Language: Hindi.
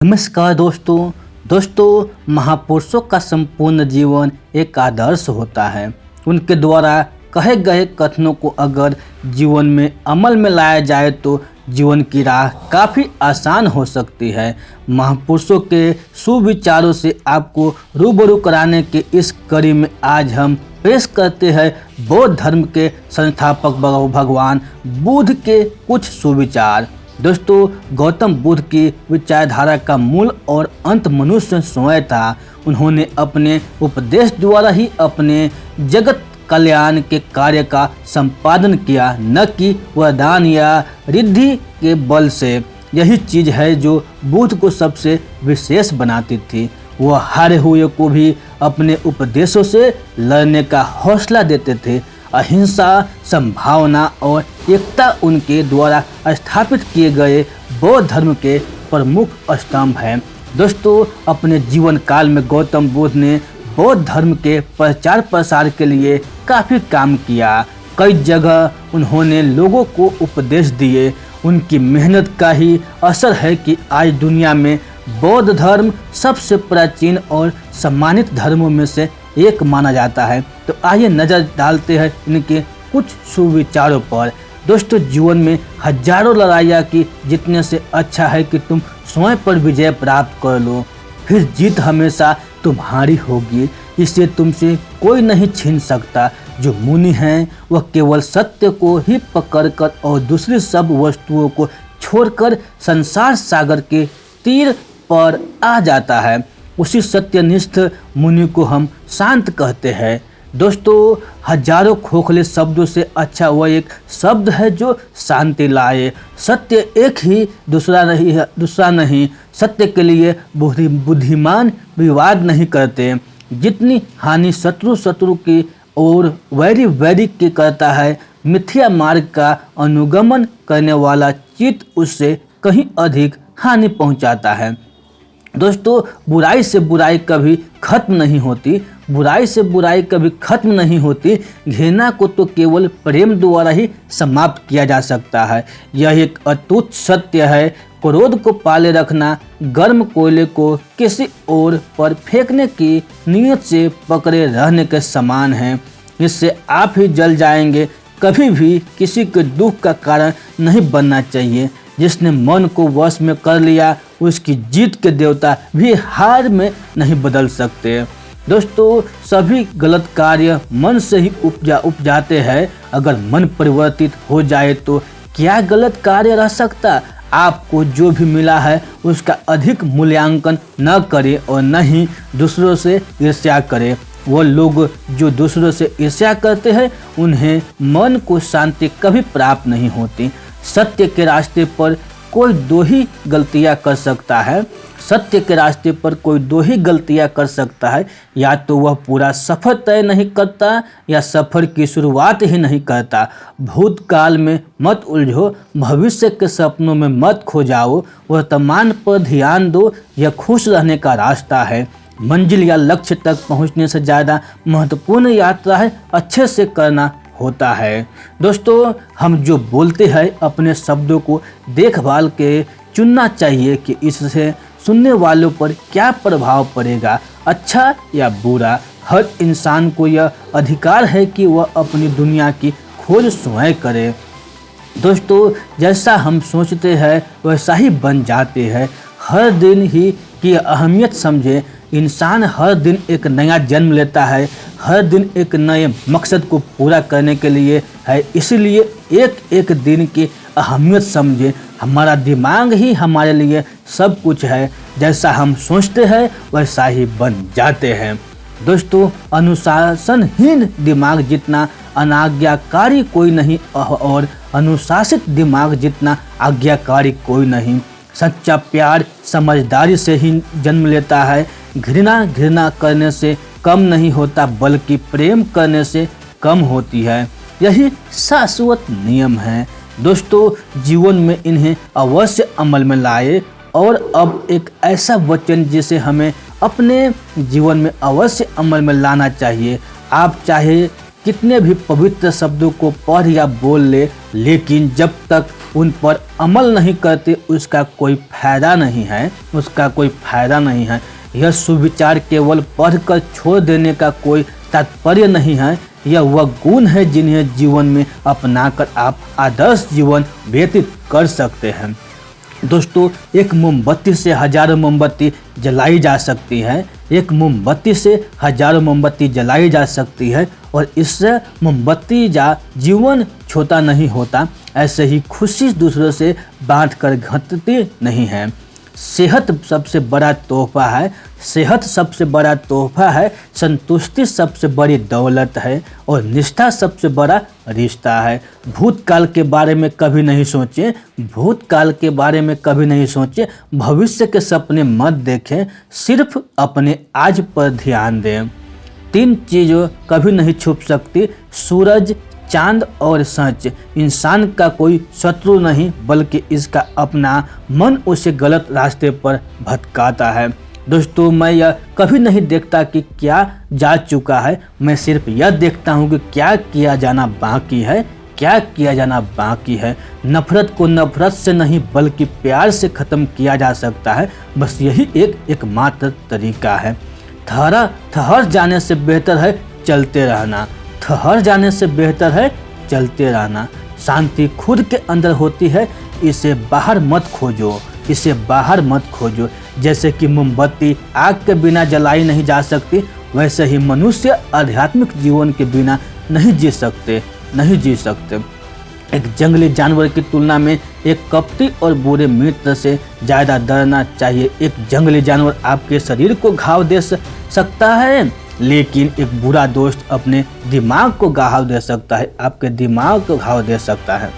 नमस्कार दोस्तों महापुरुषों का संपूर्ण जीवन एक आदर्श होता है। उनके द्वारा कहे गए कथनों को अगर जीवन में अमल में लाया जाए तो जीवन की राह काफ़ी आसान हो सकती है। महापुरुषों के सुविचारों से आपको रूबरू कराने के इस कड़ी में आज हम पेश करते हैं बौद्ध धर्म के संस्थापक भगवान बुद्ध के कुछ सुविचार। दोस्तों, गौतम बुद्ध की विचारधारा का मूल और अंत मनुष्य स्वयं था। उन्होंने अपने उपदेश द्वारा ही अपने जगत कल्याण के कार्य का संपादन किया, न कि वरदान या रिद्धि के बल से। यही चीज़ है जो बुद्ध को सबसे विशेष बनाती थी। वह हारे हुए को भी अपने उपदेशों से लड़ने का हौसला देते थे। अहिंसा, संभावना और एकता उनके द्वारा स्थापित किए गए बौद्ध धर्म के प्रमुख स्तंभ हैं। दोस्तों, अपने जीवन काल में गौतम बुद्ध ने बौद्ध धर्म के प्रचार प्रसार के लिए काफ़ी काम किया। कई जगह उन्होंने लोगों को उपदेश दिए। उनकी मेहनत का ही असर है कि आज दुनिया में बौद्ध धर्म सबसे प्राचीन और सम्मानित धर्मों में से एक माना जाता है। तो आइए नज़र डालते हैं इनके कुछ सुविचारों पर। दोस्तों, जीवन में हजारों लड़ाइयाँ की जीतने से अच्छा है कि तुम स्वयं पर विजय प्राप्त कर लो, फिर जीत हमेशा तुम्हारी होगी। इसे तुमसे कोई नहीं छीन सकता। जो मुनि हैं वह केवल सत्य को ही पकड़कर और दूसरी सब वस्तुओं को छोड़कर संसार सागर के तीर पर आ जाता है। उसी सत्यनिष्ठ मुनि को हम शांत कहते हैं। दोस्तों, हजारों खोखले शब्दों से अच्छा वह एक शब्द है जो शांति लाए। सत्य एक ही, दूसरा नहीं। सत्य के लिए बुद्धिमान विवाद नहीं करते। जितनी हानि शत्रु की और वैरी की करता है, मिथ्या मार्ग का अनुगमन करने वाला चित्त उससे कहीं अधिक हानि पहुंचाता है। दोस्तों, बुराई से बुराई कभी खत्म नहीं होती। बुराई से बुराई कभी खत्म नहीं होती। घृणा को तो केवल प्रेम द्वारा ही समाप्त किया जा सकता है। यह एक अटूट सत्य है। क्रोध को पाले रखना गर्म कोयले को किसी और पर फेंकने की नीयत से पकड़े रहने के समान है। इससे आप ही जल जाएंगे। कभी भी किसी के दुख का कारण नहीं बनना चाहिए। जिसने मन को वश में कर लिया उसकी जीत के देवता भी हार में नहीं बदल सकते। दोस्तों, सभी गलत कार्य मन से ही उपजाते हैं। अगर मन परिवर्तित हो जाए तो क्या गलत कार्य रह सकता। आपको जो भी मिला है उसका अधिक मूल्यांकन न करें और न ही दूसरों से ईर्ष्या करें। वो लोग जो दूसरों से ईर्ष्या करते हैं उन्हें मन को शांति कभी प्राप्त नहीं होती। सत्य के रास्ते पर कोई दो ही गलतियां कर सकता है। सत्य के रास्ते पर कोई दो ही गलतियां कर सकता है। या तो वह पूरा सफ़र तय नहीं करता या सफ़र की शुरुआत ही नहीं करता। भूतकाल में मत उलझो, भविष्य के सपनों में मत खो जाओ। वर्तमान पर ध्यान दो, यह खुश रहने का रास्ता है। मंजिल या लक्ष्य तक पहुंचने से ज़्यादा महत्वपूर्ण यात्रा है अच्छे से करना होता है। दोस्तों, हम जो बोलते हैं अपने शब्दों को देखभाल के चुनना चाहिए कि इससे सुनने वालों पर क्या प्रभाव पड़ेगा, अच्छा या बुरा। हर इंसान को यह अधिकार है कि वह अपनी दुनिया की खोज स्वयं करे। दोस्तों, जैसा हम सोचते हैं वैसा ही बन जाते हैं। हर दिन ही की अहमियत समझे। इंसान हर दिन एक नया जन्म लेता है। हर दिन एक नए मकसद को पूरा करने के लिए है। इसलिए एक एक दिन की अहमियत समझे। हमारा दिमाग ही हमारे लिए सब कुछ है। जैसा हम सोचते हैं वैसा ही बन जाते हैं। दोस्तों, अनुशासनहीन दिमाग जितना अनाज्ञाकारी कोई नहीं और अनुशासित दिमाग जितना आज्ञाकारी कोई नहीं। सच्चा प्यार समझदारी से ही जन्म लेता है। घृणा करने से कम नहीं होता बल्कि प्रेम करने से कम होती है। यही शाश्वत नियम है। दोस्तों, जीवन में इन्हें अवश्य अमल में लाए। और अब एक ऐसा वचन जिसे हमें अपने जीवन में अवश्य अमल में लाना चाहिए। आप चाहे कितने भी पवित्र शब्दों को पढ़ या बोल ले, लेकिन जब तक उन पर अमल नहीं करते उसका कोई फायदा नहीं है, उसका कोई फायदा नहीं है। यह सुविचार केवल पढ़कर छोड़ देने का कोई तात्पर्य नहीं है, यह वह गुण है जिन्हें जीवन में अपनाकर आप आदर्श जीवन व्यतीत कर सकते हैं। दोस्तों, एक मोमबत्ती से हजारों मोमबत्ती जलाई जा सकती है, एक मोमबत्ती से हजारों मोमबत्ती जलाई जा सकती है और इससे मोमबत्ती या जीवन छोटा नहीं होता। ऐसे ही खुशी दूसरों से बांटकर घटती नहीं है। सेहत सबसे बड़ा तोहफा है, सेहत सबसे बड़ा तोहफा है, संतुष्टि सबसे बड़ी दौलत है और निष्ठा सबसे बड़ा रिश्ता है। भूतकाल के बारे में कभी नहीं सोचें, भूतकाल के बारे में कभी नहीं सोचें, भविष्य के सपने मत देखें, सिर्फ अपने आज पर ध्यान दें। 3 चीज़ें कभी नहीं छुप सकती, सूरज, चांद और सच। इंसान का कोई शत्रु नहीं, बल्कि इसका अपना मन उसे गलत रास्ते पर भटकाता है। दोस्तों, मैं यह कभी नहीं देखता कि क्या जा चुका है, मैं सिर्फ यह देखता हूँ कि क्या किया जाना बाकी है, क्या किया जाना बाकी है। नफरत को नफरत से नहीं बल्कि प्यार से ख़त्म किया जा सकता है, बस यही एकमात्र तरीका है। ठहर जाने से बेहतर है चलते रहना, ठहर जाने से बेहतर है चलते रहना। शांति खुद के अंदर होती है, इसे बाहर मत खोजो, इसे बाहर मत खोजो। जैसे कि मोमबत्ती आग के बिना जलाई नहीं जा सकती, वैसे ही मनुष्य आध्यात्मिक जीवन के बिना नहीं जी सकते। एक जंगली जानवर की तुलना में एक कपटी और बुरे मित्र से ज़्यादा डरना चाहिए। एक जंगली जानवर आपके शरीर को घाव दे सकता है, लेकिन एक बुरा दोस्त अपने दिमाग को घाव दे सकता है, आपके दिमाग को घाव दे सकता है।